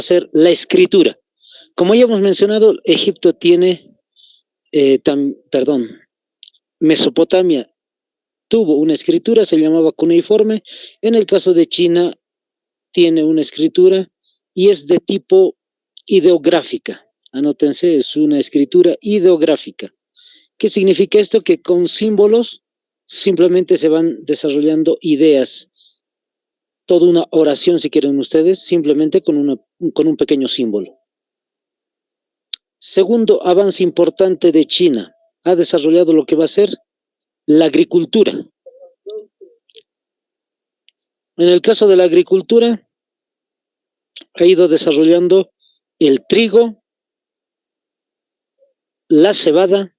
ser la escritura. Como ya hemos mencionado, Egipto tiene, Mesopotamia tuvo una escritura, se llamaba cuneiforme. En el caso de China, tiene una escritura y es de tipo ideográfica. Anótense, es una escritura ideográfica. ¿Qué significa esto? Que con símbolos simplemente se van desarrollando ideas, toda una oración, si quieren ustedes, simplemente con un pequeño símbolo. Segundo avance importante de China, ha desarrollado lo que va a ser la agricultura. En el caso de la agricultura, ha ido desarrollando el trigo, la cebada,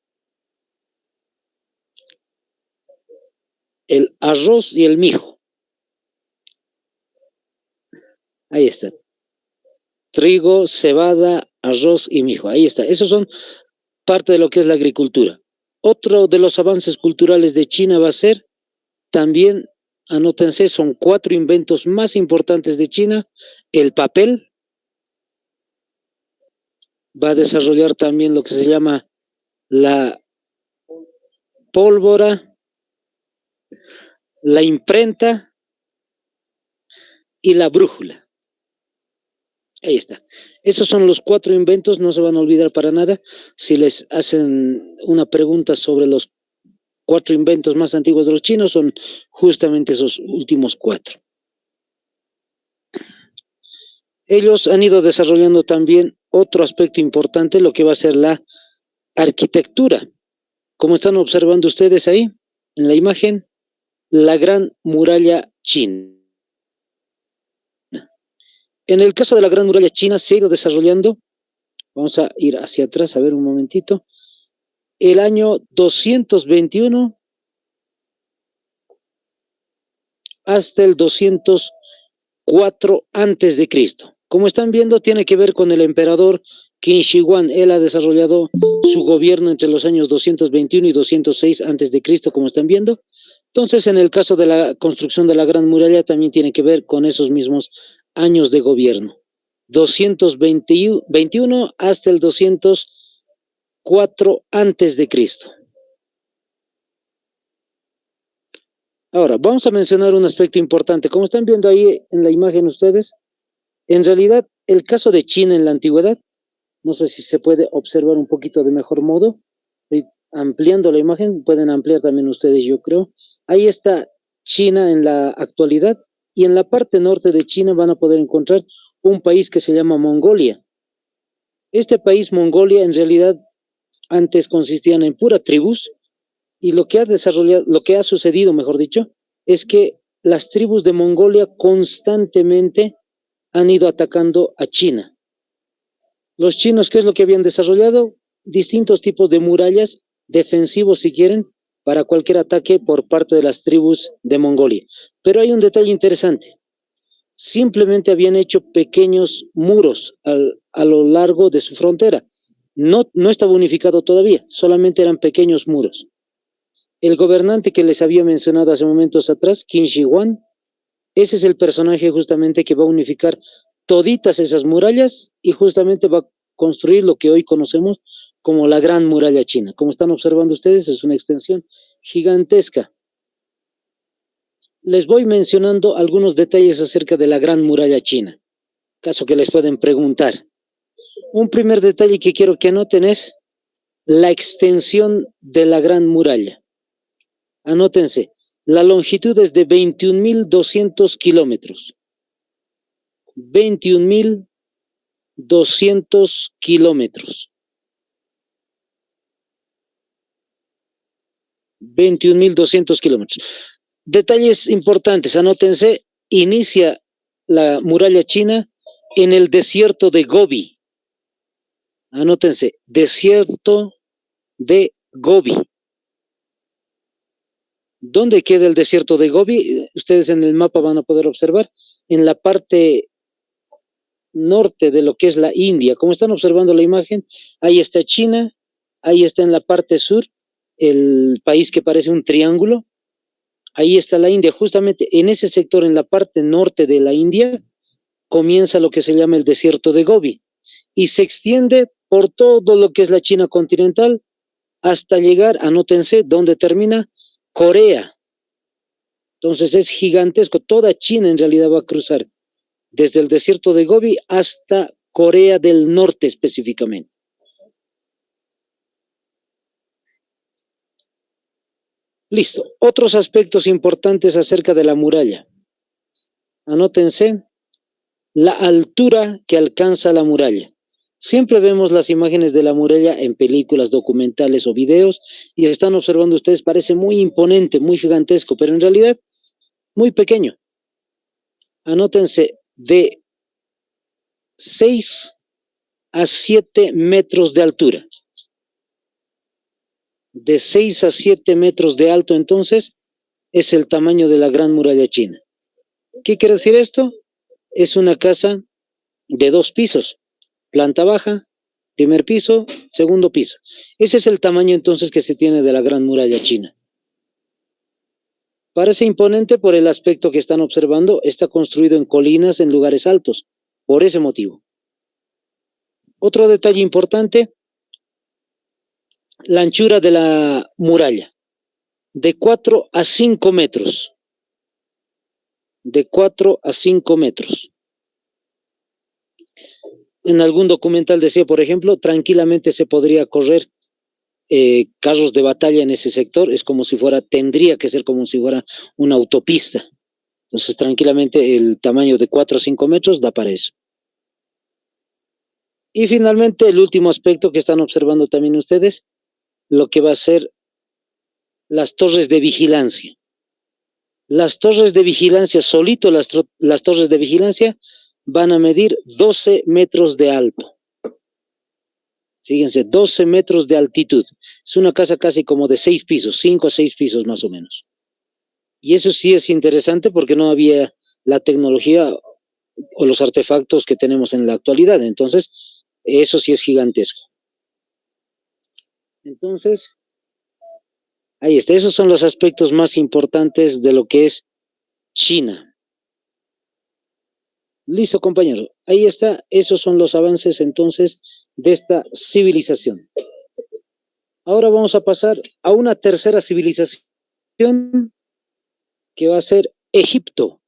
el arroz y el mijo. Ahí está. Trigo, cebada, arroz y mijo. Ahí está. Esos son parte de lo que es la agricultura. Otro de los avances culturales de China va a ser también, anótense, son 4 inventos más importantes de China. El papel. Va a desarrollar también lo que se llama la pólvora, la imprenta y la brújula. Ahí está. Esos son los 4 inventos, no se van a olvidar para nada. Si les hacen una pregunta sobre los 4 inventos más antiguos de los chinos, son justamente esos últimos 4. Ellos han ido desarrollando también otro aspecto importante, lo que va a ser la arquitectura. Como están observando ustedes ahí, en la imagen, la Gran Muralla China. En el caso de la Gran Muralla China se ha ido desarrollando, vamos a ir hacia atrás, a ver un momentito, el año 221 hasta el 204 antes de Cristo. Como están viendo, tiene que ver con el emperador Qin Shi Huang. Él ha desarrollado su gobierno entre los años 221 y 206 antes de Cristo, como están viendo. Entonces, en el caso de la construcción de la Gran Muralla, también tiene que ver con esos mismos años de gobierno. 221 hasta el 204 antes de Cristo. Ahora, vamos a mencionar un aspecto importante. Como están viendo ahí en la imagen ustedes, en realidad, el caso de China en la antigüedad, no sé si se puede observar un poquito de mejor modo. Estoy ampliando la imagen, pueden ampliar también ustedes, yo creo. Ahí está China en la actualidad, y en la parte norte de China van a poder encontrar un país que se llama Mongolia. Este país, Mongolia, en realidad antes consistían en pura tribus, y lo que ha desarrollado, lo que ha sucedido, mejor dicho, es que las tribus de Mongolia constantemente han ido atacando a China. Los chinos, ¿qué es lo que habían desarrollado? Distintos tipos de murallas defensivos, si quieren, para cualquier ataque por parte de las tribus de Mongolia. Pero hay un detalle interesante. Simplemente habían hecho pequeños muros a lo largo de su frontera. No estaba unificado todavía, solamente eran pequeños muros. El gobernante que les había mencionado hace momentos atrás, Qin Shi Huang, ese es el personaje justamente que va a unificar toditas esas murallas y justamente va a construir lo que hoy conocemos como la Gran Muralla China. Como están observando ustedes, es una extensión gigantesca. Les voy mencionando algunos detalles acerca de la Gran Muralla China, caso que les pueden preguntar. Un primer detalle que quiero que anoten es la extensión de la Gran Muralla. Anótense, la longitud es de 21.200 kilómetros. 21.200 kilómetros. 21.200 kilómetros. Detalles importantes, anótense, inicia la muralla china en el desierto de Gobi. Anótense, desierto de Gobi. ¿Dónde queda el desierto de Gobi? Ustedes en el mapa van a poder observar en la parte norte de lo que es la India. Como están observando la imagen, ahí está China, ahí está en la parte sur el país que parece un triángulo, ahí está la India. Justamente en ese sector, en la parte norte de la India, comienza lo que se llama el desierto de Gobi y se extiende por todo lo que es la China continental hasta llegar, anótense, donde termina Corea. Entonces es gigantesco, toda China en realidad va a cruzar desde el desierto de Gobi hasta Corea del Norte específicamente. Listo. Otros aspectos importantes acerca de la muralla. Anótense la altura que alcanza la muralla. Siempre vemos las imágenes de la muralla en películas, documentales o videos y están observando ustedes, parece muy imponente, muy gigantesco, pero en realidad muy pequeño. Anótense, de 6 a 7 metros de altura. De 6 a 7 metros de alto, entonces, es el tamaño de la Gran Muralla China. ¿Qué quiere decir esto? Es una casa de 2 pisos, planta baja, primer piso, segundo piso. Ese es el tamaño entonces que se tiene de la Gran Muralla China. Parece imponente por el aspecto que están observando, está construido en colinas, en lugares altos, por ese motivo. Otro detalle importante, la anchura de la muralla, de 4 a 5 metros. De 4 a 5 metros. En algún documental decía, por ejemplo, tranquilamente se podría correr carros de batalla en ese sector, es como si fuera, tendría que ser como si fuera una autopista. Entonces, tranquilamente el tamaño de 4 o 5 metros da para eso. Y finalmente, el último aspecto que están observando también ustedes, lo que va a ser las torres de vigilancia. Las torres de vigilancia, solito las torres de vigilancia, van a medir 12 metros de alto. Fíjense, 12 metros de altitud. Es una casa casi como de 6 pisos, 5 o 6 pisos más o menos. Y eso sí es interesante porque no había la tecnología o los artefactos que tenemos en la actualidad. Entonces, eso sí es gigantesco. Entonces, ahí está. Esos son los aspectos más importantes de lo que es China. Listo, compañero. Ahí está. Esos son los avances entonces de esta civilización. Ahora vamos a pasar a una tercera civilización que va a ser Egipto.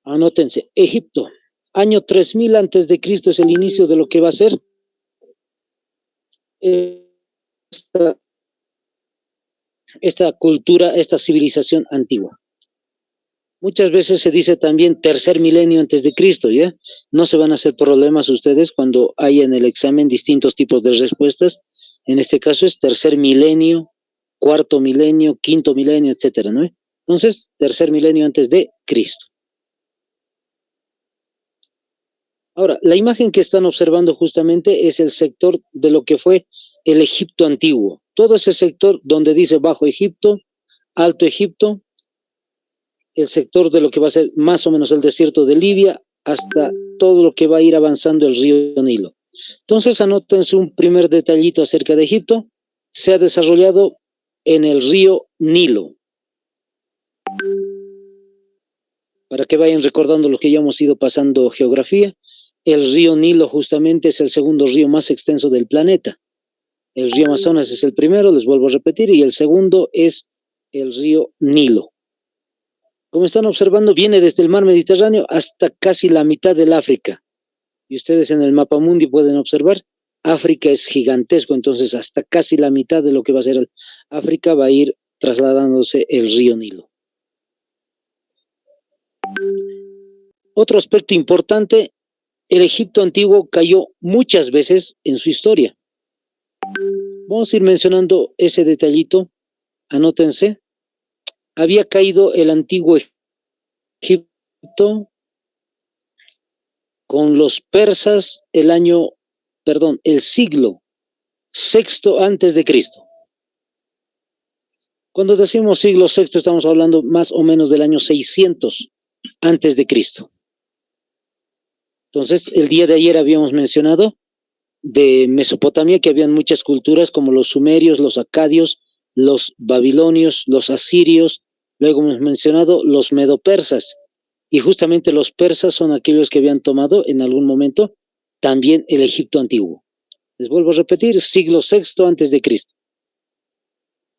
Anótense, Egipto. Año 3000 antes de Cristo es el inicio de lo que va a ser esta cultura, esta civilización antigua. Muchas veces se dice también tercer milenio antes de Cristo, ¿ya? No se van a hacer problemas ustedes cuando hay en el examen distintos tipos de respuestas. En este caso es tercer milenio, cuarto milenio, quinto milenio, etcétera, ¿no? Entonces, tercer milenio antes de Cristo. Ahora, la imagen que están observando justamente es el sector de lo que fue el Egipto antiguo. Todo ese sector donde dice Bajo Egipto, Alto Egipto, el sector de lo que va a ser más o menos el desierto de Libia, hasta todo lo que va a ir avanzando el río Nilo. Entonces, anótense un primer detallito acerca de Egipto. Se ha desarrollado en el río Nilo. Para que vayan recordando lo que ya hemos ido pasando geografía, el río Nilo justamente es el segundo río más extenso del planeta. El río Amazonas es el primero, les vuelvo a repetir, y el segundo es el río Nilo. Como están observando, viene desde el mar Mediterráneo hasta casi la mitad del África. Y ustedes en el mapa mundi pueden observar, África es gigantesco, entonces hasta casi la mitad de lo que va a ser África va a ir trasladándose el río Nilo. Otro aspecto importante, el Egipto antiguo cayó muchas veces en su historia. Vamos a ir mencionando ese detallito, anótense. Había caído el antiguo Egipto con los persas el siglo VI antes de Cristo. Cuando decimos siglo VI estamos hablando más o menos del año 600 antes de Cristo. Entonces, el día de ayer habíamos mencionado de Mesopotamia que habían muchas culturas como los sumerios, los acadios, los babilonios, los asirios, luego hemos mencionado los medopersas, y justamente los persas son aquellos que habían tomado en algún momento también el Egipto antiguo. Les vuelvo a repetir, siglo VI antes de Cristo.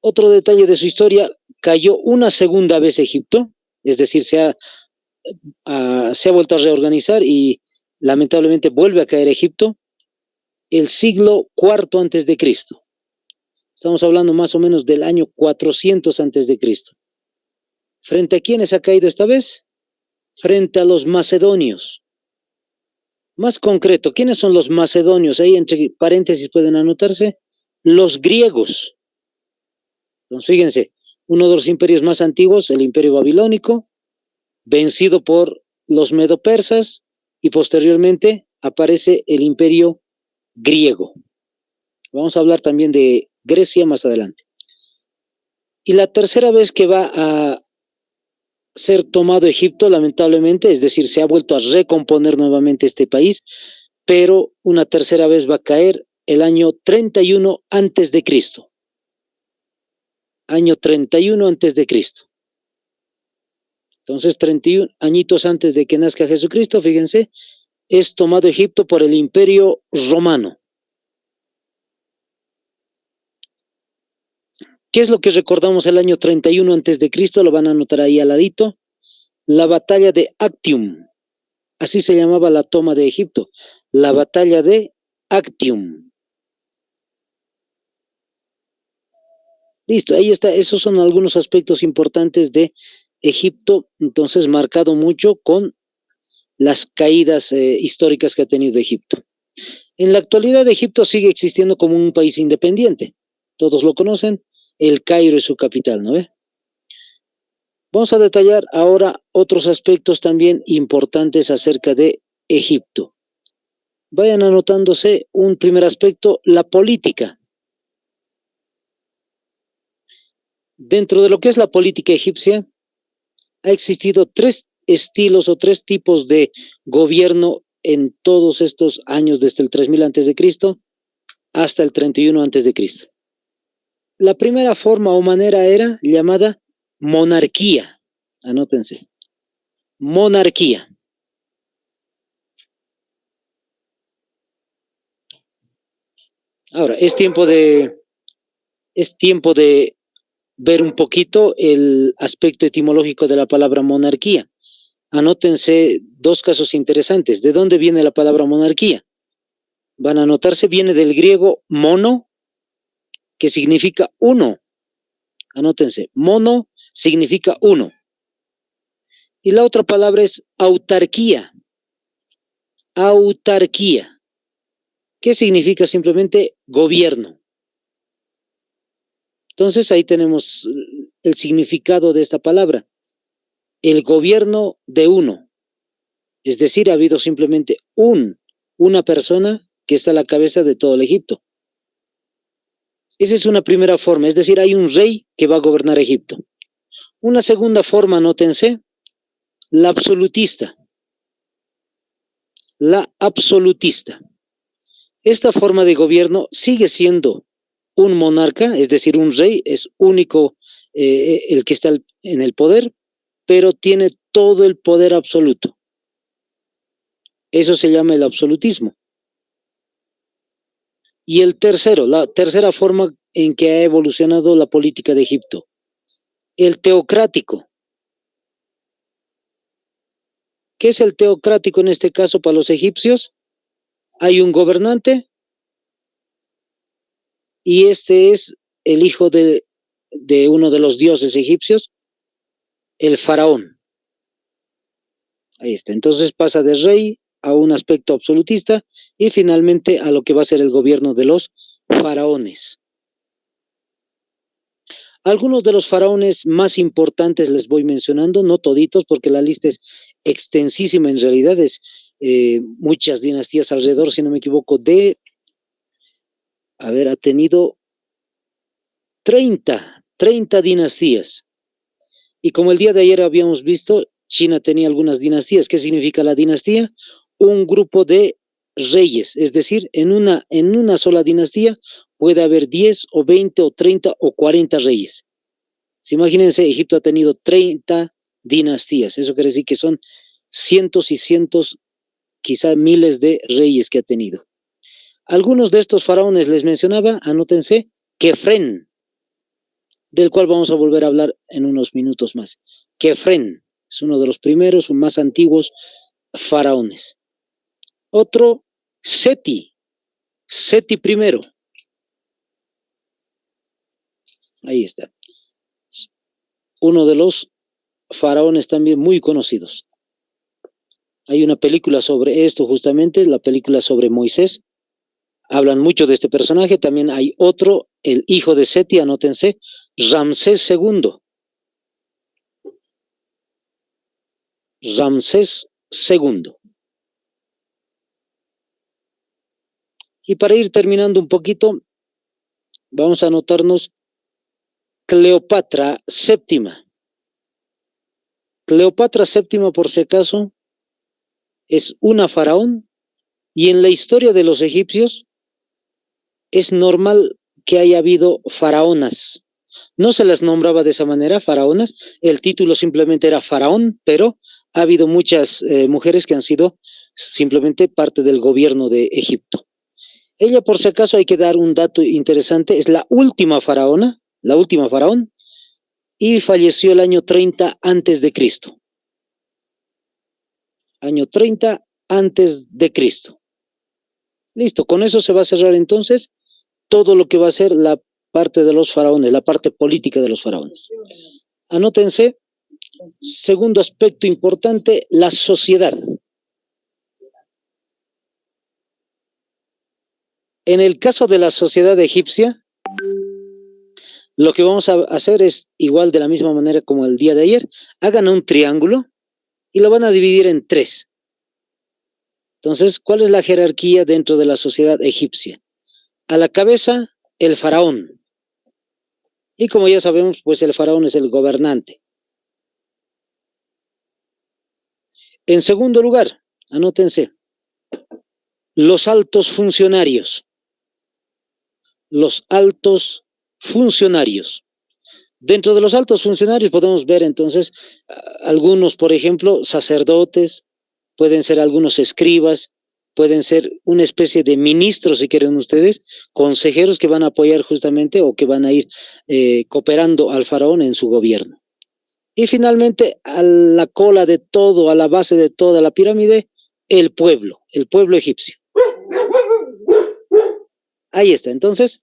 Otro detalle de su historia, cayó una segunda vez Egipto, es decir, se ha vuelto a reorganizar y lamentablemente vuelve a caer Egipto, el siglo IV antes de Cristo. Estamos hablando más o menos del año 400 antes de Cristo. ¿Frente a quiénes ha caído esta vez? Frente a los macedonios. Más concreto, ¿quiénes son los macedonios? Ahí entre paréntesis pueden anotarse, los griegos. Entonces, fíjense, uno de los imperios más antiguos, el imperio babilónico, vencido por los medopersas, y posteriormente aparece el imperio griego. Vamos a hablar también de Grecia más adelante. Y la tercera vez que va a ser tomado Egipto, lamentablemente, es decir, se ha vuelto a recomponer nuevamente este país, pero una tercera vez va a caer el año 31 antes de Cristo. Año 31 antes de Cristo. Entonces, 31 añitos antes de que nazca Jesucristo, fíjense, es tomado Egipto por el Imperio Romano. ¿Qué es lo que recordamos el año 31 antes de Cristo? Lo van a anotar ahí al ladito. La batalla de Actium. Así se llamaba la toma de Egipto. La batalla de Actium. Listo, ahí está. Esos son algunos aspectos importantes de Egipto, entonces marcado mucho con las caídas históricas que ha tenido Egipto. En la actualidad Egipto sigue existiendo como un país independiente. Todos lo conocen. El Cairo es su capital, ¿no ve? Vamos a detallar ahora otros aspectos también importantes acerca de Egipto. Vayan anotándose un primer aspecto, la política. Dentro de lo que es la política egipcia, ha existido tres estilos o tres tipos de gobierno en todos estos años, desde el 3000 antes de Cristo hasta el 31 antes de Cristo. La primera forma o manera era llamada monarquía. Anótense. Monarquía. Ahora, es tiempo de ver un poquito el aspecto etimológico de la palabra monarquía. Anótense dos casos interesantes. ¿De dónde viene la palabra monarquía? Van a anotarse, viene del griego mono, que significa uno. Anótense, mono significa uno. Y la otra palabra es autarquía. Autarquía. ¿Qué significa? Simplemente gobierno. Entonces ahí tenemos el significado de esta palabra. El gobierno de uno. Es decir, ha habido simplemente una persona que está a la cabeza de todo el Egipto. Esa es una primera forma, es decir, hay un rey que va a gobernar Egipto. Una segunda forma, anótense, la absolutista. La absolutista. Esta forma de gobierno sigue siendo un monarca, es decir, un rey, es único el que está en el poder, pero tiene todo el poder absoluto. Eso se llama el absolutismo. Y la tercera forma en que ha evolucionado la política de Egipto, el teocrático. ¿Qué es el teocrático en este caso para los egipcios? Hay un gobernante y este es el hijo de uno de los dioses egipcios, el faraón. Ahí está. Entonces pasa de rey a un aspecto absolutista y finalmente a lo que va a ser el gobierno de los faraones. Algunos de los faraones más importantes les voy mencionando, no toditos porque la lista es extensísima, en realidad es muchas dinastías alrededor, si no me equivoco, ha tenido 30 dinastías. Y como el día de ayer habíamos visto, China tenía algunas dinastías. ¿Qué significa la dinastía? Un grupo de reyes, es decir, en una sola dinastía, puede haber 10 o 20 o 30 o 40 reyes. Si imagínense, Egipto ha tenido 30 dinastías, eso quiere decir que son cientos y cientos, quizá miles de reyes que ha tenido. Algunos de estos faraones les mencionaba, anótense, Kefren, del cual vamos a volver a hablar en unos minutos más. Kefren es uno de los primeros o más antiguos faraones. Otro, Seti primero. Ahí está. Uno de los faraones también muy conocidos. Hay una película sobre esto justamente, la película sobre Moisés. Hablan mucho de este personaje. También hay otro, el hijo de Seti, anótense, Ramsés II. Ramsés II. Y para ir terminando un poquito, vamos a anotarnos Cleopatra VII. Cleopatra VII, por si acaso, es una faraón, y en la historia de los egipcios es normal que haya habido faraonas. No se las nombraba de esa manera, faraonas, el título simplemente era faraón, pero ha habido muchas mujeres que han sido simplemente parte del gobierno de Egipto. Ella, por si acaso, hay que dar un dato interesante, es la última faraón, y falleció el año 30 antes de Cristo. Año 30 antes de Cristo. Listo, con eso se va a cerrar entonces todo lo que va a ser la parte de los faraones, la parte política de los faraones. Anótense, segundo aspecto importante, la sociedad. En el caso de la sociedad egipcia, lo que vamos a hacer es igual de la misma manera como el día de ayer. Hagan un triángulo y lo van a dividir en 3. Entonces, ¿cuál es la jerarquía dentro de la sociedad egipcia? A la cabeza, el faraón. Y como ya sabemos, pues el faraón es el gobernante. En segundo lugar, anótense, los altos funcionarios. Los altos funcionarios. Dentro de los altos funcionarios podemos ver entonces algunos, por ejemplo, sacerdotes, pueden ser algunos escribas, pueden ser una especie de ministros, si quieren ustedes, consejeros que van a apoyar justamente o que van a ir cooperando al faraón en su gobierno. Y finalmente, a la cola de todo, a la base de toda la pirámide, el pueblo egipcio. Ahí está. Entonces,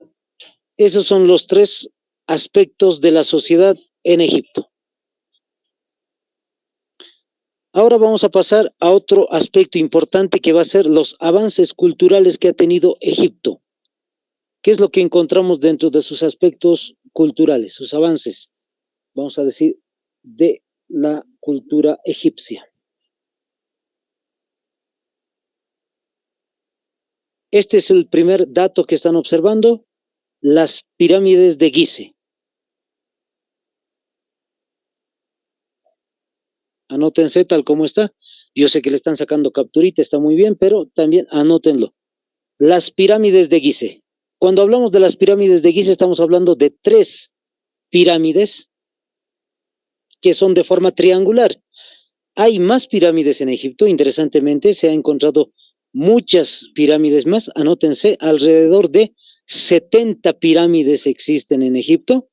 esos son los 3 aspectos de la sociedad en Egipto. Ahora vamos a pasar a otro aspecto importante que va a ser los avances culturales que ha tenido Egipto. ¿Qué es lo que encontramos dentro de sus aspectos culturales, sus avances, vamos a decir, de la cultura egipcia? Este es el primer dato que están observando, las pirámides de Gizeh. Anótense tal como está. Yo sé que le están sacando capturita, está muy bien, pero también anótenlo. Las pirámides de Gizeh. Cuando hablamos de las pirámides de Gizeh, estamos hablando de 3 pirámides que son de forma triangular. Hay más pirámides en Egipto, interesantemente, se han encontrado muchas pirámides más. Anótense, alrededor de 70 pirámides existen en Egipto,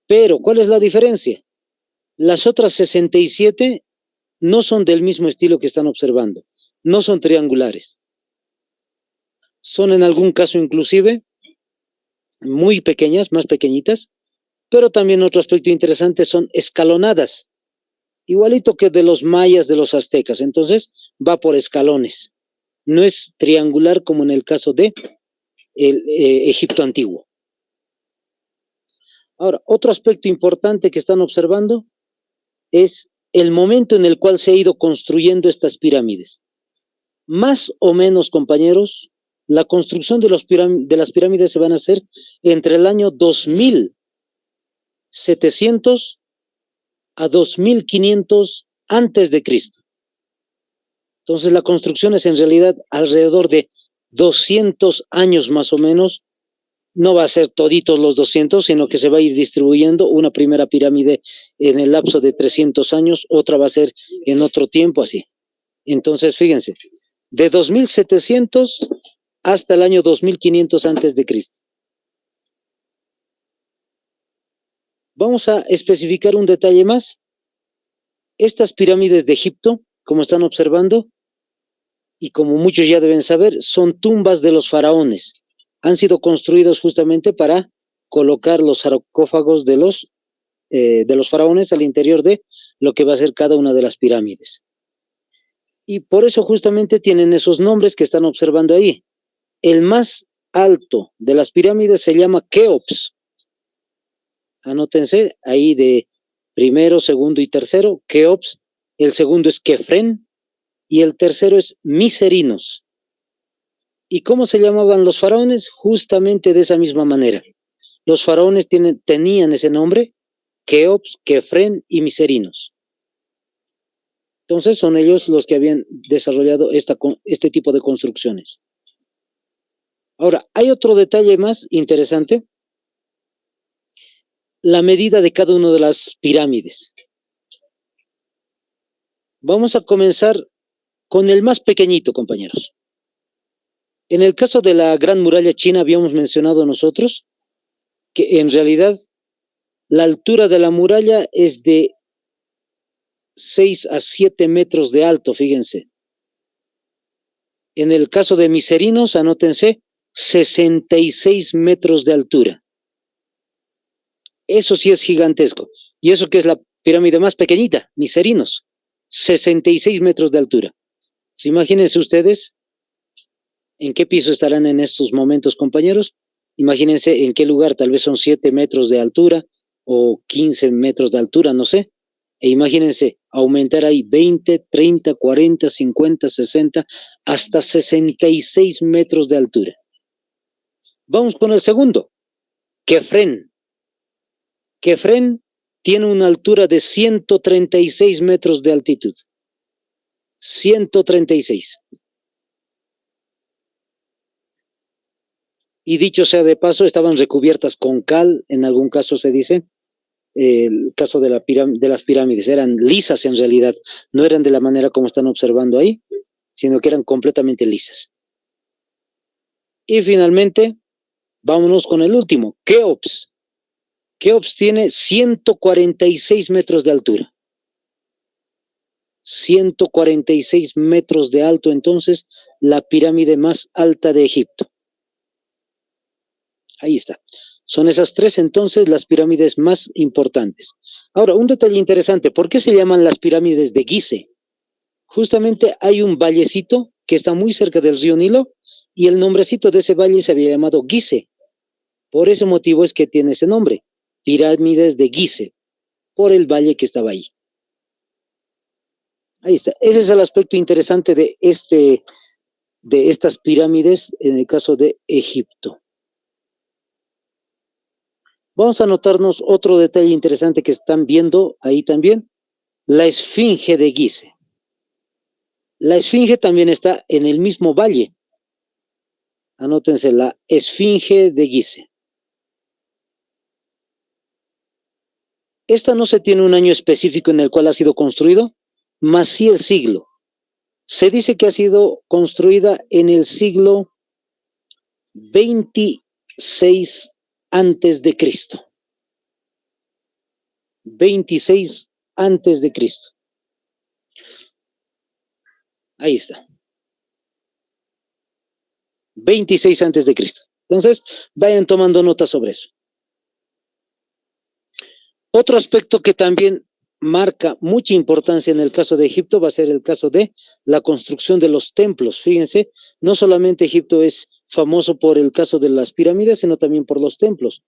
pero ¿cuál es la diferencia? Las otras 67 no son del mismo estilo que están observando, no son triangulares. Son en algún caso inclusive muy pequeñas, más pequeñitas, pero también otro aspecto interesante son escalonadas, igualito que de los mayas, de los aztecas. Entonces va por escalones, no es triangular como en el caso de el Egipto antiguo. Ahora, otro aspecto importante que están observando es el momento en el cual se ha ido construyendo estas pirámides. Más o menos, compañeros, la construcción de las pirámides se van a hacer entre el año 2700 a 2500 antes de Cristo. Entonces la construcción es en realidad alrededor de 200 años más o menos no va a ser toditos los 200, sino que se va a ir distribuyendo una primera pirámide en el lapso de 300 años, otra va a ser en otro tiempo, así. Entonces, fíjense, de 2700 hasta el año 2500 antes de Cristo. Vamos a especificar un detalle más. Estas pirámides de Egipto, como están observando, y como muchos ya deben saber, son tumbas de los faraones. Han sido construidos justamente para colocar los sarcófagos de los faraones al interior de lo que va a ser cada una de las pirámides. Y por eso justamente tienen esos nombres que están observando ahí. El más alto de las pirámides se llama Keops. Anótense ahí de primero, segundo y tercero, Keops. El segundo es Kefren y el tercero es Miserinos. ¿Y cómo se llamaban los faraones? Justamente de esa misma manera. Los faraones tenían ese nombre, Keops, Kefren y Miserinos. Entonces son ellos los que habían desarrollado este tipo de construcciones. Ahora, hay otro detalle más interesante. La medida de cada una de las pirámides. Vamos a comenzar con el más pequeñito, compañeros. En el caso de la Gran Muralla China habíamos mencionado nosotros que en realidad la altura de la muralla es de 6 a 7 metros de alto, fíjense. En el caso de Miserinos, anótense, 66 metros de altura. Eso sí es gigantesco. Y eso que es la pirámide más pequeñita, Miserinos, 66 metros de altura. Imagínense ustedes en qué piso estarán en estos momentos, compañeros. Imagínense en qué lugar, tal vez son 7 metros de altura o 15 metros de altura, no sé. E imagínense aumentar ahí 20, 30, 40, 50, 60, hasta 66 metros de altura. Vamos con el segundo, Kefren. Kefren tiene una altura de 136 metros de altitud. 136. Y dicho sea de paso, estaban recubiertas con cal, en algún caso se dice. El caso de las pirámides, eran lisas en realidad, no eran de la manera como están observando ahí, sino que eran completamente lisas. Y finalmente, vámonos con el último, Keops. Keops tiene 146 metros de altura. 146 metros de alto, entonces, la pirámide más alta de Egipto. Ahí está. Son esas tres, entonces, las pirámides más importantes. Ahora, un detalle interesante, ¿por qué se llaman las pirámides de Gizeh? Justamente hay un vallecito que está muy cerca del río Nilo y el nombrecito de ese valle se había llamado Gizeh. Por ese motivo es que tiene ese nombre, pirámides de Gizeh, por el valle que estaba ahí. Ahí está. Ese es el aspecto interesante de estas pirámides en el caso de Egipto. Vamos a notarnos otro detalle interesante que están viendo ahí también, la Esfinge de Gizeh. La Esfinge también está en el mismo valle. Anótense, la Esfinge de Gizeh. Esta no se tiene un año específico en el cual ha sido construido, mas sí el siglo. Se dice que ha sido construida en el siglo 26 antes de Cristo. 26 antes de Cristo. Ahí está. 26 antes de Cristo. Entonces, vayan tomando nota sobre eso. Otro aspecto que también marca mucha importancia en el caso de Egipto va a ser el caso de la construcción de los templos. Fíjense, no solamente Egipto es famoso por el caso de las pirámides, sino también por los templos.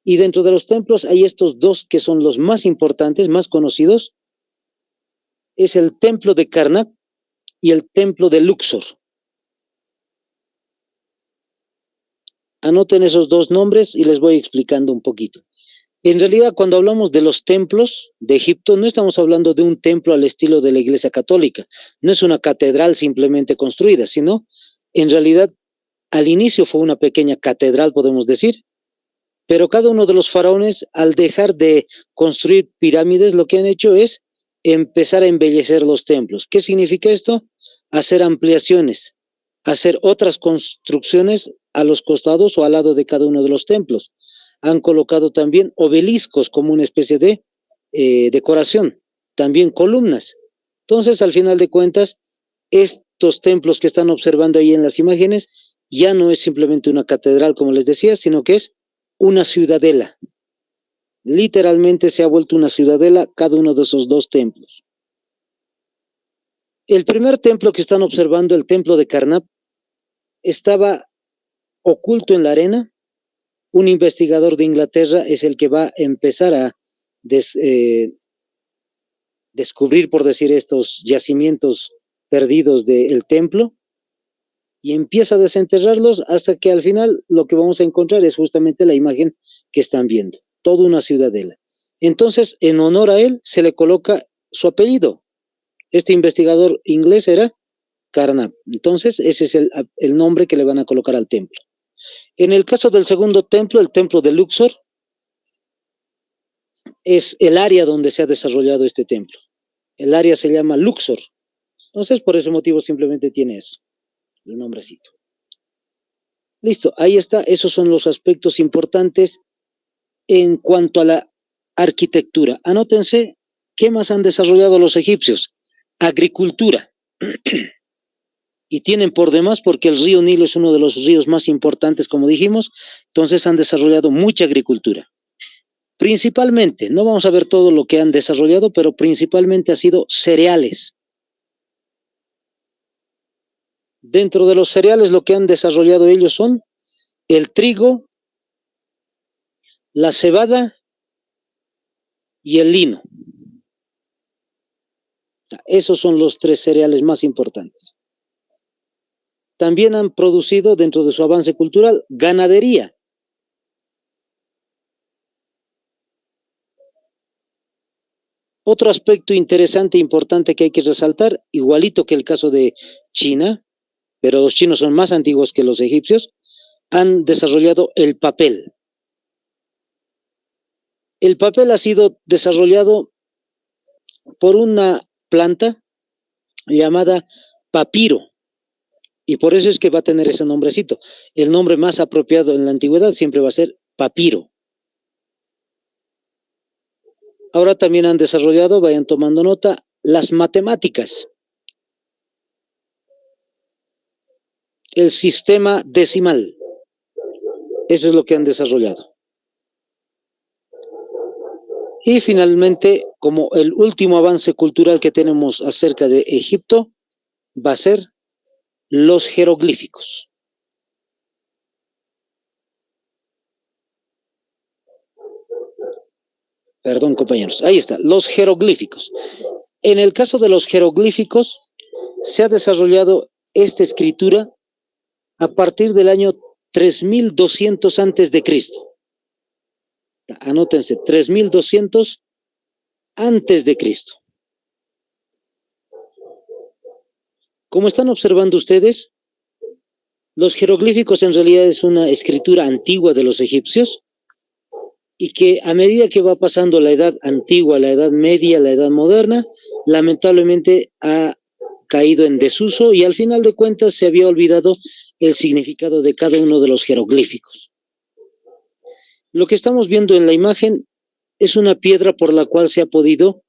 Y dentro de los templos hay estos dos que son los más importantes, más conocidos. Es el templo de Karnak y el templo de Luxor. Anoten esos dos nombres y les voy explicando un poquito. En realidad, cuando hablamos de los templos de Egipto, no estamos hablando de un templo al estilo de la Iglesia Católica. No es una catedral simplemente construida, sino, en realidad, al inicio fue una pequeña catedral, podemos decir, Pero cada uno de los faraones, al dejar de construir pirámides, lo que han hecho es empezar a embellecer los templos. ¿Qué significa esto? Hacer ampliaciones, hacer otras construcciones a los costados o al lado de cada uno de los templos. Han colocado también obeliscos como una especie de decoración, también columnas. Entonces, al final de cuentas, estos templos que están observando ahí en las imágenes ya no es simplemente una catedral, como les decía, sino que es una ciudadela. Literalmente se ha vuelto una ciudadela cada uno de esos dos templos. El primer templo que están observando, el templo de Karnak, estaba oculto en la arena. Un investigador de Inglaterra es el que va a empezar a descubrir, por decir, estos yacimientos perdidos del templo y empieza a desenterrarlos hasta que al final lo que vamos a encontrar es justamente la imagen que están viendo, toda una ciudadela. Entonces, en honor a él, se le coloca su apellido. Este investigador inglés era Karnak. Entonces, ese es el nombre que le van a colocar al templo. En el caso del segundo templo, el templo de Luxor, es el área donde se ha desarrollado este templo. El área se llama Luxor. Entonces, por ese motivo simplemente tiene eso, el nombrecito. Listo, ahí está. Esos son los aspectos importantes en cuanto a la arquitectura. Anótense, ¿qué más han desarrollado los egipcios? Agricultura. Y tienen por demás porque el río Nilo es uno de los ríos más importantes, como dijimos, entonces han desarrollado mucha agricultura. Principalmente, no vamos a ver todo lo que han desarrollado, pero principalmente ha sido cereales. Dentro de los cereales lo que han desarrollado ellos son el trigo, la cebada y el lino. Esos son los tres cereales más importantes. También han producido, dentro de su avance cultural, ganadería. Otro aspecto interesante e importante que hay que resaltar, igualito que el caso de China, pero los chinos son más antiguos que los egipcios, han desarrollado el papel. El papel ha sido desarrollado por una planta llamada papiro, y por eso es que va a tener ese nombrecito. El nombre más apropiado en la antigüedad siempre va a ser papiro. Ahora también han desarrollado, vayan tomando nota, las matemáticas. El sistema decimal. Eso es lo que han desarrollado. Y finalmente, como el último avance cultural que tenemos acerca de Egipto, va a ser los jeroglíficos. Perdón, compañeros. Ahí está, los jeroglíficos. En el caso de los jeroglíficos, se ha desarrollado esta escritura a partir del año 3200 antes de Cristo. Anótense, 3200 antes de Cristo. Como están observando ustedes, los jeroglíficos en realidad es una escritura antigua de los egipcios y que a medida que va pasando la edad antigua, la edad media, la edad moderna, lamentablemente ha caído en desuso y al final de cuentas se había olvidado el significado de cada uno de los jeroglíficos. Lo que estamos viendo en la imagen es una piedra por la cual se ha podido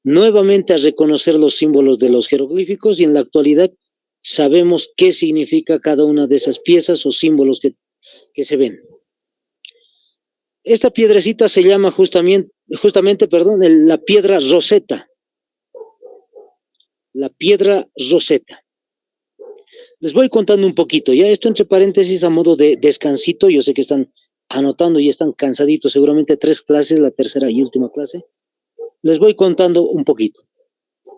nuevamente reconocer los símbolos de los jeroglíficos y en la actualidad sabemos qué significa cada una de esas piezas o símbolos que se ven. Esta piedrecita se llama justamente, la piedra Rosetta. La piedra Rosetta. Les voy contando un poquito, ya esto entre paréntesis a modo de descansito, yo sé que están anotando y están cansaditos, seguramente 3 clases, la tercera y última clase. Les voy contando un poquito.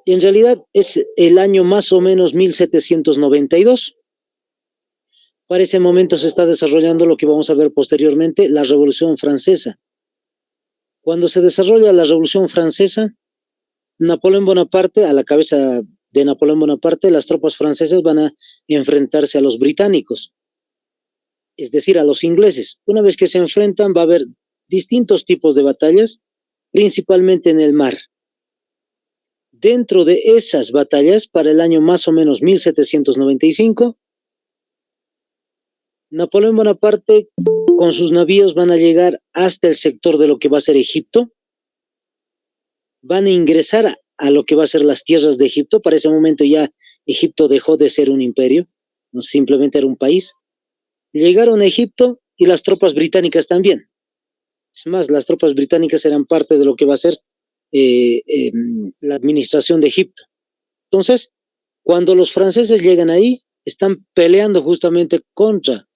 En realidad es el año más o menos 1792. Para ese momento se está desarrollando lo que vamos a ver posteriormente, la Revolución Francesa. Cuando se desarrolla la Revolución Francesa, Napoleón Bonaparte, a la cabeza de Napoleón Bonaparte, las tropas francesas van a enfrentarse a los británicos. es decir, a los ingleses. Una vez que se enfrentan, va a haber distintos tipos de batallas, principalmente en el mar. Dentro de esas batallas, para el año más o menos 1795, Napoleón Bonaparte con sus navíos van a llegar hasta el sector de lo que va a ser Egipto, van a ingresar a lo que va a ser las tierras de Egipto. Para ese momento ya Egipto dejó de ser un imperio, no simplemente era un país. Llegaron a Egipto y las tropas británicas también. Es más, las tropas británicas eran parte de lo que va a ser la administración de Egipto. Entonces, cuando los franceses llegan ahí, están peleando justamente contra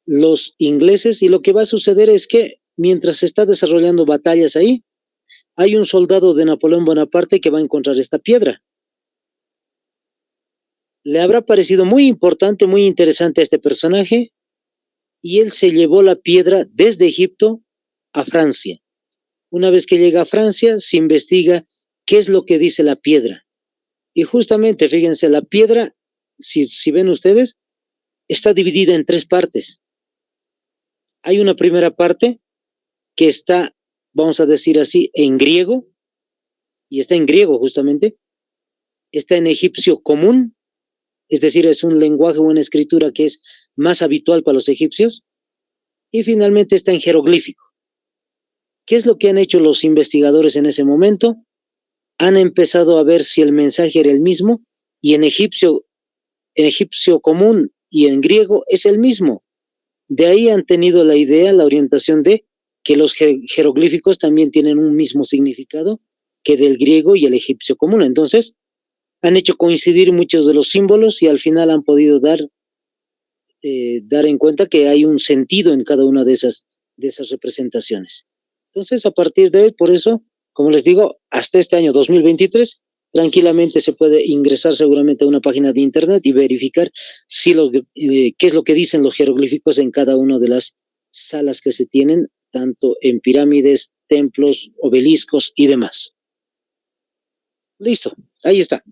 los ingleses, y lo que va a suceder es que mientras se está desarrollando batallas ahí, hay un soldado de Napoleón Bonaparte que va a encontrar esta piedra. Le habrá parecido muy importante, muy interesante a este personaje, y él se llevó la piedra desde Egipto a Francia. Una vez que llega a Francia, se investiga qué es lo que dice la piedra. Y justamente, fíjense, la piedra, si ven ustedes, está dividida en tres partes. Hay una primera parte que está, vamos a decir así, en griego, y está en griego justamente, está en egipcio común, es decir, es un lenguaje o una escritura que es más habitual para los egipcios, y finalmente está en jeroglífico. ¿Qué es lo que han hecho los investigadores en ese momento? Han empezado a ver si el mensaje era el mismo, y en egipcio común y en griego es el mismo. De ahí han tenido la idea, la orientación de que los jeroglíficos también tienen un mismo significado que del griego y el egipcio común. Entonces, han hecho coincidir muchos de los símbolos y al final han podido dar en cuenta que hay un sentido en cada una de esas representaciones. Entonces, a partir de hoy, por eso, como les digo, hasta este año 2023, tranquilamente se puede ingresar seguramente a una página de internet y verificar si qué es lo que dicen los jeroglíficos en cada una de las salas que se tienen, tanto en pirámides, templos, obeliscos y demás. Listo, ahí está.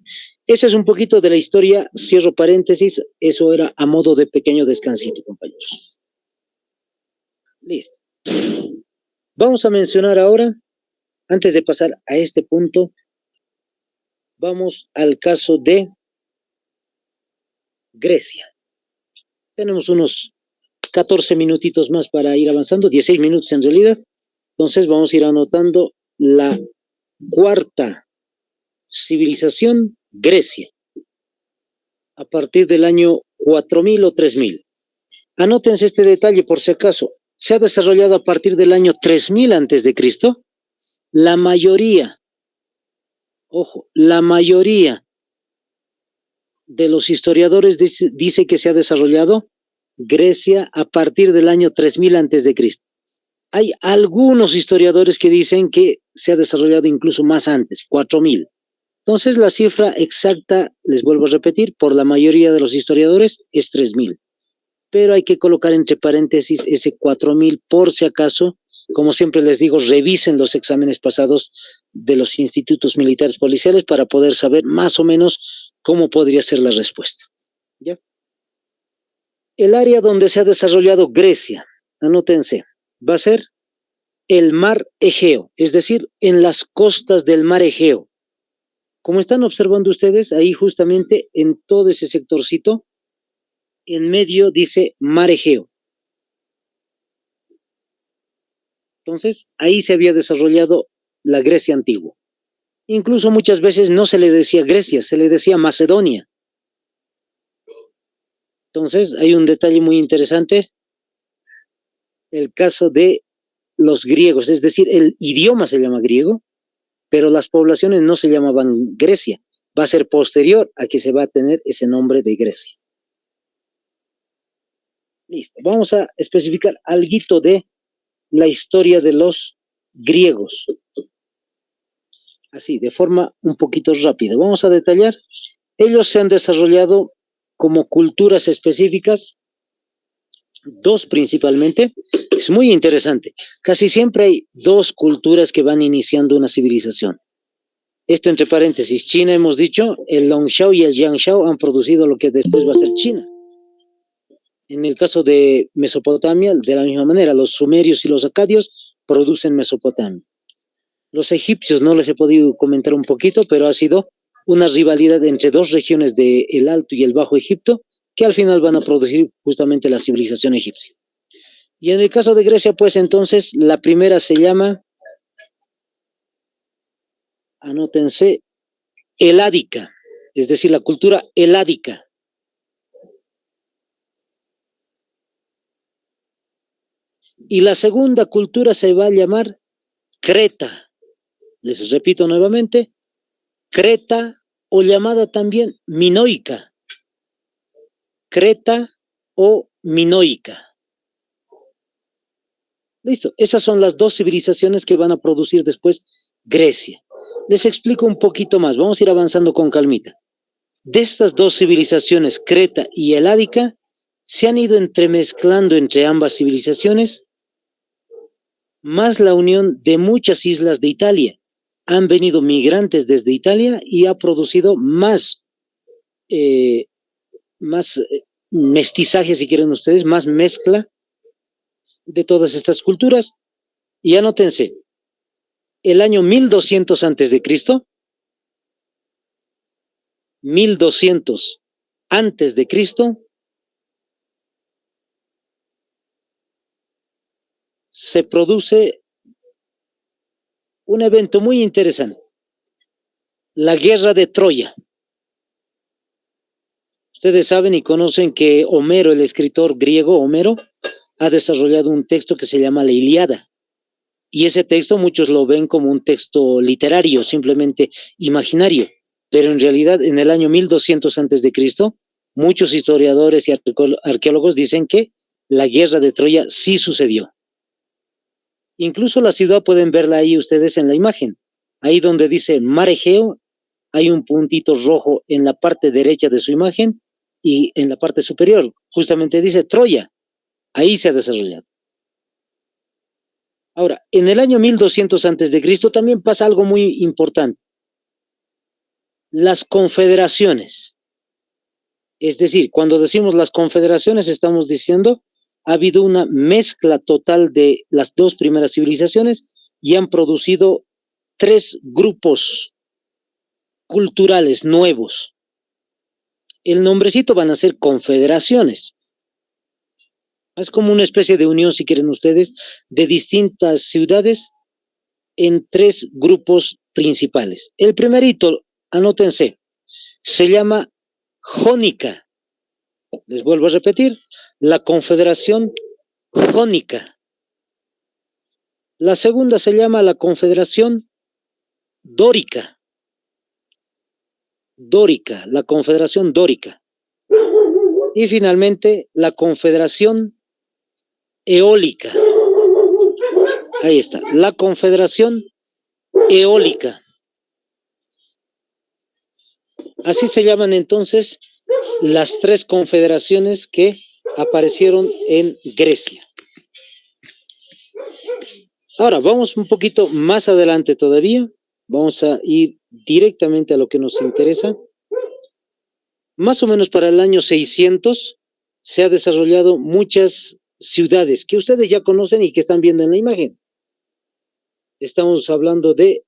Ese es un poquito de la historia, cierro paréntesis, eso era a modo de pequeño descansito, compañeros. Listo. Vamos a mencionar ahora, antes de pasar a este punto, vamos al caso de Grecia. Tenemos unos 14 minutitos más para ir avanzando, 16 minutos en realidad. Entonces vamos a ir anotando la cuarta civilización, Grecia, a partir del año 4000 o 3000. Anótense este detalle por si acaso. Se ha desarrollado a partir del año 3000 antes de Cristo. La mayoría, ojo, la mayoría de los historiadores dice que se ha desarrollado Grecia a partir del año 3000 antes de Cristo. Hay algunos historiadores que dicen que se ha desarrollado incluso más antes, 4000. Entonces la cifra exacta, les vuelvo a repetir, por la mayoría de los historiadores es 3000. Pero hay que colocar entre paréntesis ese 4000 por si acaso. Como siempre les digo, revisen los exámenes pasados de los institutos militares policiales para poder saber más o menos cómo podría ser la respuesta. ¿Ya? El área donde se ha desarrollado Grecia, anótense, va a ser el mar Egeo, es decir, en las costas del mar Egeo. Como están observando ustedes, ahí justamente en todo ese sectorcito, en medio dice mar Egeo. Entonces, ahí se había desarrollado la Grecia antigua. Incluso muchas veces no se le decía Grecia, se le decía Macedonia. Entonces, hay un detalle muy interesante, el caso de los griegos, es decir, el idioma se llama griego, pero las poblaciones no se llamaban Grecia. Va a ser posterior a que se va a tener ese nombre de Grecia. Listo, vamos a especificar algo de la historia de los griegos. Así, de forma un poquito rápida. Vamos a detallar. Ellos se han desarrollado como culturas específicas, dos principalmente. Es muy interesante. Casi siempre hay dos culturas que van iniciando una civilización. Esto entre paréntesis, China hemos dicho, el Longshao y el Yangshao han producido lo que después va a ser China. En el caso de Mesopotamia, de la misma manera, los sumerios y los acadios producen Mesopotamia. Los egipcios no les he podido comentar un poquito, pero ha sido una rivalidad entre dos regiones del Alto y el Bajo Egipto, que al final van a producir justamente la civilización egipcia. Y en el caso de Grecia, pues entonces, la primera se llama, anótense, heládica, es decir, la cultura heládica. Y la segunda cultura se va a llamar Creta. Les repito nuevamente, Creta o llamada también minoica. Creta o minoica. Listo, esas son las dos civilizaciones que van a producir después Grecia. Les explico un poquito más, vamos a ir avanzando con calmita. De estas dos civilizaciones, Creta y Heládica, se han ido entremezclando entre ambas civilizaciones, más la unión de muchas islas de Italia. Han venido migrantes desde Italia y ha producido más mestizaje, si quieren ustedes, más mezcla de todas estas culturas. Y anótense, el año 1200 antes de Cristo, 1200 antes de Cristo, se produce un evento muy interesante, la guerra de Troya. Ustedes saben y conocen que Homero, el escritor griego Homero, ha desarrollado un texto que se llama la Ilíada. Y ese texto muchos lo ven como un texto literario, simplemente imaginario. Pero en realidad, en el año 1200 antes de Cristo, muchos historiadores y arqueólogos dicen que la guerra de Troya sí sucedió. Incluso la ciudad pueden verla ahí ustedes en la imagen. Ahí donde dice Mar Egeo, hay un puntito rojo en la parte derecha de su imagen y en la parte superior, justamente dice Troya. Ahí se ha desarrollado. Ahora, en el año 1200 antes de Cristo también pasa algo muy importante. Las confederaciones. Es decir, cuando decimos las confederaciones estamos diciendo ha habido una mezcla total de las dos primeras civilizaciones y han producido tres grupos culturales nuevos. El nombrecito van a ser confederaciones. Es como una especie de unión, si quieren ustedes, de distintas ciudades en tres grupos principales. El primerito, anótense, se llama Jónica. Les vuelvo a repetir, la Confederación Jónica. La segunda se llama la Confederación Dórica. Dórica, la Confederación Dórica. Y finalmente, la Confederación Eólica. Ahí está, la Confederación Eólica. Así se llaman entonces las tres confederaciones que aparecieron en Grecia. Ahora, vamos un poquito más adelante todavía. Vamos a ir directamente a lo que nos interesa. Más o menos para el año 600 se ha desarrollado muchas ciudades que ustedes ya conocen y que están viendo en la imagen. Estamos hablando de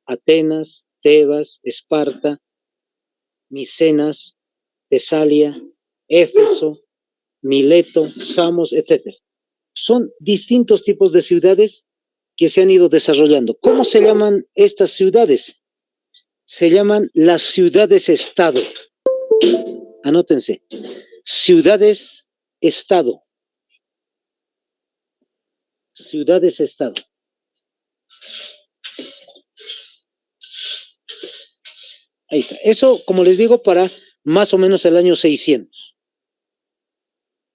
Atenas, Tebas, Esparta, Micenas, Tesalia, Éfeso, Mileto, Samos, etc. Son distintos tipos de ciudades que se han ido desarrollando. ¿Cómo se llaman estas ciudades? Se llaman las ciudades-estado. Anótense. Ciudades-estado. Ciudades-estado. Ahí está. Eso, como les digo, para más o menos el año 600.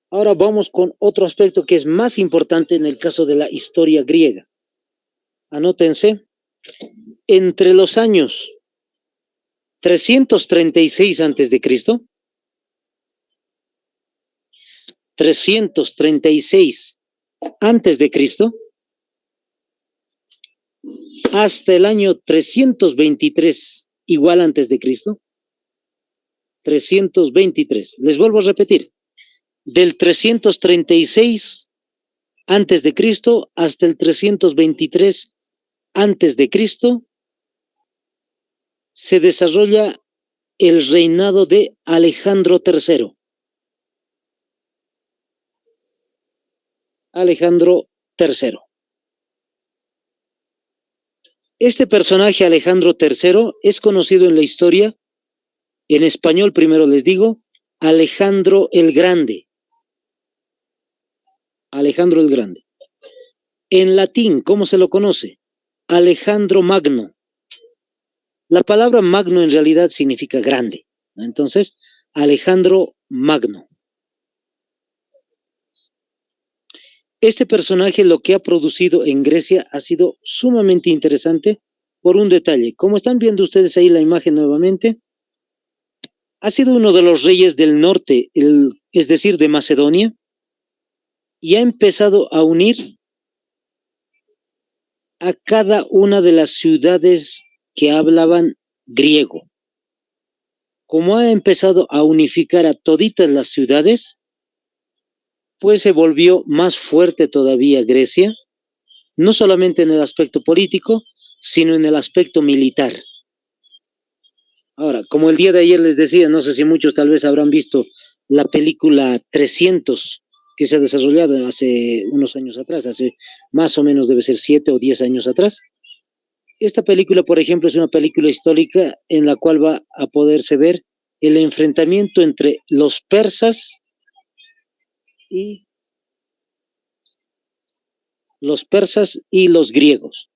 Ahora vamos con otro aspecto que es más importante en el caso de la historia griega. Anótense. Entre los años 336 antes de Cristo, 336 antes de Cristo, hasta el año 323, igual antes de Cristo, 323. Les vuelvo a repetir, del 336 antes de Cristo hasta el 323 antes de Cristo se desarrolla el reinado de Alejandro III. Alejandro III. Este personaje, Alejandro III, es conocido en la historia, en español primero les digo, Alejandro el Grande. Alejandro el Grande. En latín, ¿cómo se lo conoce? Alejandro Magno. La palabra magno en realidad significa grande, ¿no? Entonces, Alejandro Magno. Este personaje lo que ha producido en Grecia ha sido sumamente interesante por un detalle. Como están viendo ustedes ahí la imagen nuevamente, ha sido uno de los reyes del norte, es decir, de Macedonia, y ha empezado a unir a cada una de las ciudades que hablaban griego. Como ha empezado a unificar a toditas las ciudades, pues se volvió más fuerte todavía Grecia, no solamente en el aspecto político, sino en el aspecto militar. Ahora, como el día de ayer les decía, no sé si muchos tal vez habrán visto la película 300 que se ha desarrollado hace unos años atrás, hace más o menos debe ser 7 o 10 años atrás. Esta película, por ejemplo, es una película histórica en la cual va a poderse ver el enfrentamiento entre los persas y los griegos.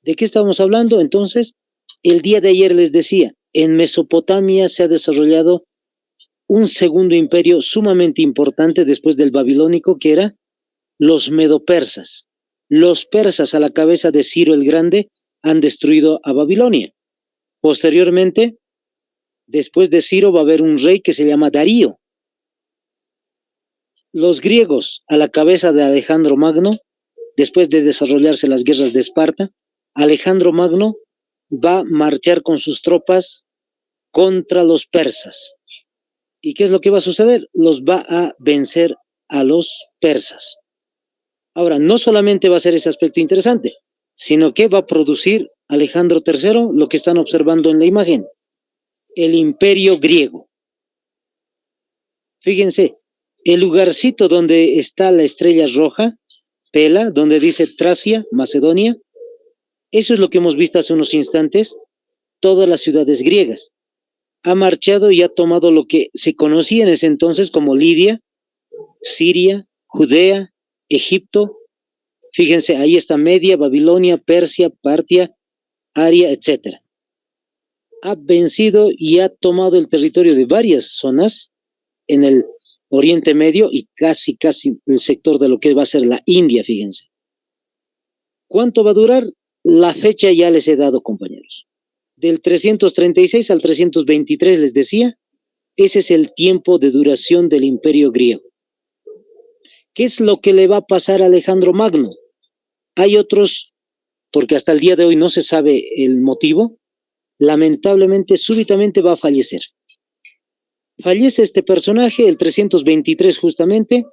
¿De qué estamos hablando? Entonces, el día de ayer les decía, en Mesopotamia se ha desarrollado un segundo imperio sumamente importante después del babilónico, que era los medopersas. Los persas, a la cabeza de Ciro el Grande, han destruido a Babilonia. Posteriormente, después de Ciro va a haber un rey que se llama Darío. Los griegos, a la cabeza de Alejandro Magno, después de desarrollarse las guerras de Esparta, Alejandro Magno va a marchar con sus tropas contra los persas. ¿Y qué es lo que va a suceder? Los va a vencer a los persas. Ahora, no solamente va a ser ese aspecto interesante, sino que va a producir Alejandro III lo que están observando en la imagen, el imperio griego. Fíjense, el lugarcito donde está la estrella roja, Pela, donde dice Tracia, Macedonia, eso es lo que hemos visto hace unos instantes, todas las ciudades griegas. Ha marchado y ha tomado lo que se conocía en ese entonces como Lidia, Siria, Judea, Egipto. Fíjense, ahí está Media, Babilonia, Persia, Partia, Aria, etc. Ha vencido y ha tomado el territorio de varias zonas en el Oriente Medio y casi el sector de lo que va a ser la India, fíjense. ¿Cuánto va a durar? La fecha ya les he dado, compañeros. Del 336 al 323 les decía, ese es el tiempo de duración del imperio griego. ¿Qué es lo que le va a pasar a Alejandro Magno? Hay otros, porque hasta el día de hoy no se sabe el motivo, lamentablemente, súbitamente va a fallecer. Fallece este personaje, el 323 justamente.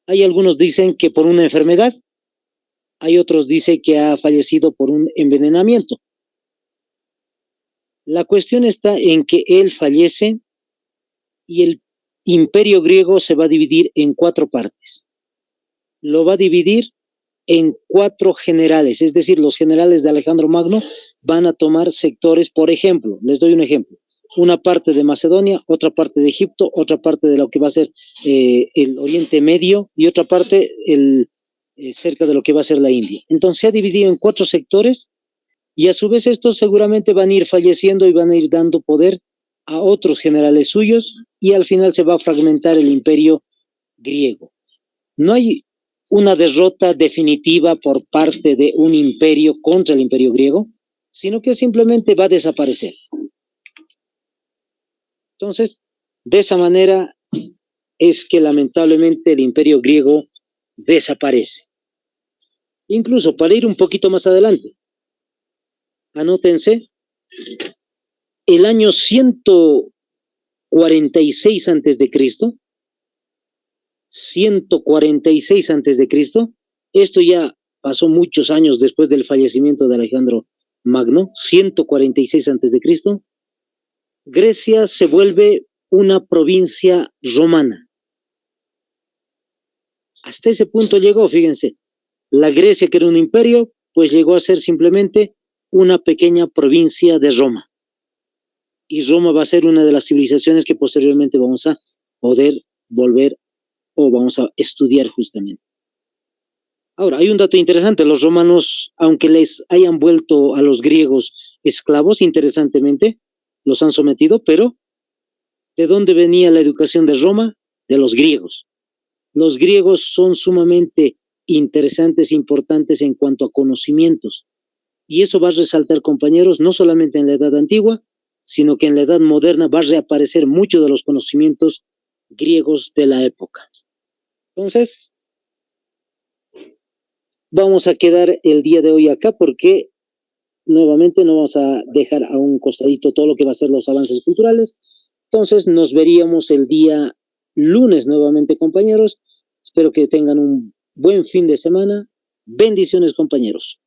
Hay algunos dicen que por una enfermedad, hay otros dicen que ha fallecido por un envenenamiento. La cuestión está en que él fallece y el imperio griego se va a dividir en 4 partes. Lo va a dividir en 4 generales, es decir, los generales de Alejandro Magno van a tomar sectores, por ejemplo, les doy un ejemplo, una parte de Macedonia, otra parte de Egipto, otra parte de lo que va a ser el Oriente Medio y otra parte cerca de lo que va a ser la India. Entonces se ha dividido en 4 sectores y a su vez estos seguramente van a ir falleciendo y van a ir dando poder a otros generales suyos y al final se va a fragmentar el imperio griego. No hay una derrota definitiva por parte de un imperio contra el imperio griego, sino que simplemente va a desaparecer. Entonces, de esa manera es que lamentablemente el imperio griego desaparece. Incluso para ir un poquito más adelante, anótense, el año 146 antes de Cristo, 146 antes de Cristo. Esto ya pasó muchos años después del fallecimiento de Alejandro Magno, 146 antes de Cristo. Grecia se vuelve una provincia romana. Hasta ese punto llegó, fíjense, la Grecia, que era un imperio, pues llegó a ser simplemente una pequeña provincia de Roma. Y Roma va a ser una de las civilizaciones que posteriormente vamos a poder volver o vamos a estudiar justamente. Ahora, hay un dato interesante, los romanos, aunque les hayan vuelto a los griegos esclavos, interesantemente, los han sometido, pero ¿de dónde venía la educación de Roma? De los griegos. Los griegos son sumamente interesantes, importantes en cuanto a conocimientos. Y eso va a resaltar, compañeros, no solamente en la edad antigua, sino que en la edad moderna va a reaparecer mucho de los conocimientos griegos de la época. Entonces, vamos a quedar el día de hoy acá porque nuevamente no vamos a dejar a un costadito todo lo que va a ser los avances culturales. Entonces, nos veríamos el día lunes nuevamente, compañeros. Espero que tengan un buen fin de semana. Bendiciones, compañeros.